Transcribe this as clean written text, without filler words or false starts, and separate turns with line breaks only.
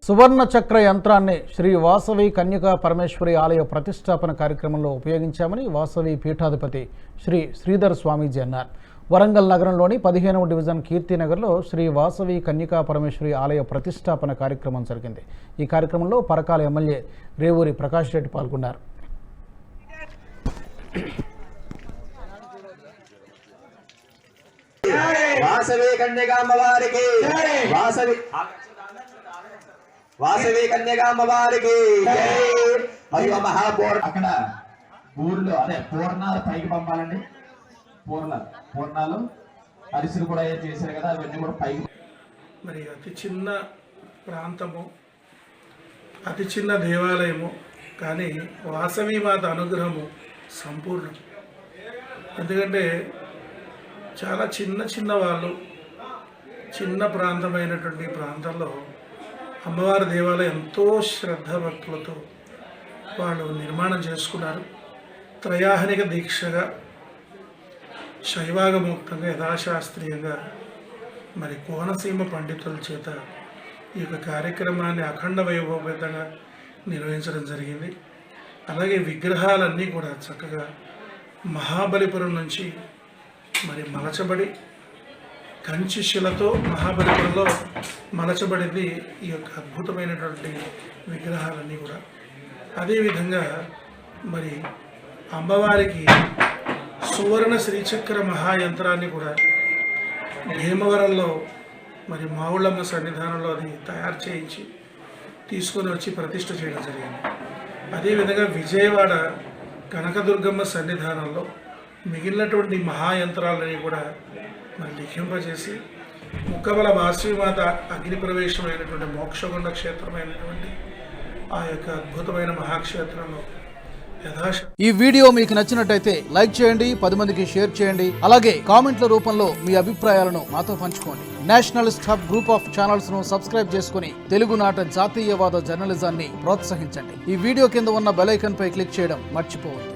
సువర్ణ చక్ర యంత్రాన్ని శ్రీ వాసవి కన్యకా పరమేశ్వరి ఆలయ ప్రతిష్టాపన కార్యక్రమంలో ఉపయోగించామని వాసవి పీఠాధిపతి శ్రీ శ్రీధర్ స్వామీజీ అన్నారు. వరంగల్ నగరంలోని 15వ డివిజన్ కీర్తినగర్లో శ్రీ వాసవి కన్యకా పరమేశ్వరి ఆలయ ప్రతిష్టాపన కార్యక్రమం జరిగింది. ఈ కార్యక్రమంలో పరకాల ఎమ్మెల్యే రేవూరి ప్రకాష్ రెడ్డి పాల్గొన్నారు.
వాసవి కన్యకాంబవారికి వాసవి కన్యకాంబవారికి మరియు మహాపూర్ అక్కడ ఊర్లో అదే పూర్ణాలు పైకి పంపాలండి. పూర్ణాలు అరిసెలు కూడా చేశారు కదా, అవన్నీ కూడా పైకి.
మరి అతి చిన్న ప్రాంతము, అతి చిన్న దేవాలయము, కానీ వాసవి మాత అనుగ్రహము సంపూర్ణం. ఎందుకంటే చాలా చిన్న వాళ్ళు చిన్న ప్రాంతమైనటువంటి ప్రాంతంలో అమ్మవారి దేవాలయం ఎంతో శ్రద్ధాభక్తులతో వాళ్ళు నిర్మాణం చేసుకున్నారు. త్రయాహనిక దీక్షగా శైవాగముక్తంగా యథాశాస్త్రీయంగా మరి కోనసీమ పండితుల చేత ఈ యొక్క కార్యక్రమాన్ని అఖండ వైభవపేతంగా నిర్వహించడం జరిగింది. అలాగే విగ్రహాలన్నీ కూడా చక్కగా మహాబలిపురం నుంచి మరి మలచబడి కంచి శిలతో మహాబలిపురంలో మలచబడింది ఈ యొక్క అద్భుతమైనటువంటి విగ్రహాలన్నీ కూడా. అదేవిధంగా మరి అమ్మవారికి సువర్ణ శ్రీచక్ర మహాయంత్రాన్ని కూడా భీమవరంలో మరి మావుళ్ళమ్మ సన్నిధానంలో అది తయారు చేయించి తీసుకొని వచ్చి ప్రతిష్ఠ చేయడం జరిగింది. అదేవిధంగా విజయవాడ కనకదుర్గమ్మ సన్నిధానంలో మిగిలినటువంటి మహాయంత్రాలని కూడా మరి లిఖింపజేసి ముక్కబల వాసవిమాత అగ్ని ప్రవేశమైనటువంటి మోక్షగుండ క్షేత్రమైనటువంటి ఆ యొక్క అద్భుతమైన మహాక్షేత్రంలో
ఈ వీడియో మీకు నచ్చినట్టయితే లైక్ చేయండి, 10 మందికి షేర్ చేయండి. అలాగే కామెంట్ల రూపంలో మీ అభిప్రాయాలను మాతో పంచుకోండి. Nationalist hub group of channels ను సబ్స్క్రైబ్ చేసుకుని తెలుగునాట జాతీయవాద జర్నలిజాన్ని ప్రోత్సహించండి. ఈ వీడియో కింద ఉన్న బెల్ ఐకాన్ పై క్లిక్ చేయడం మర్చిపోవద్దు.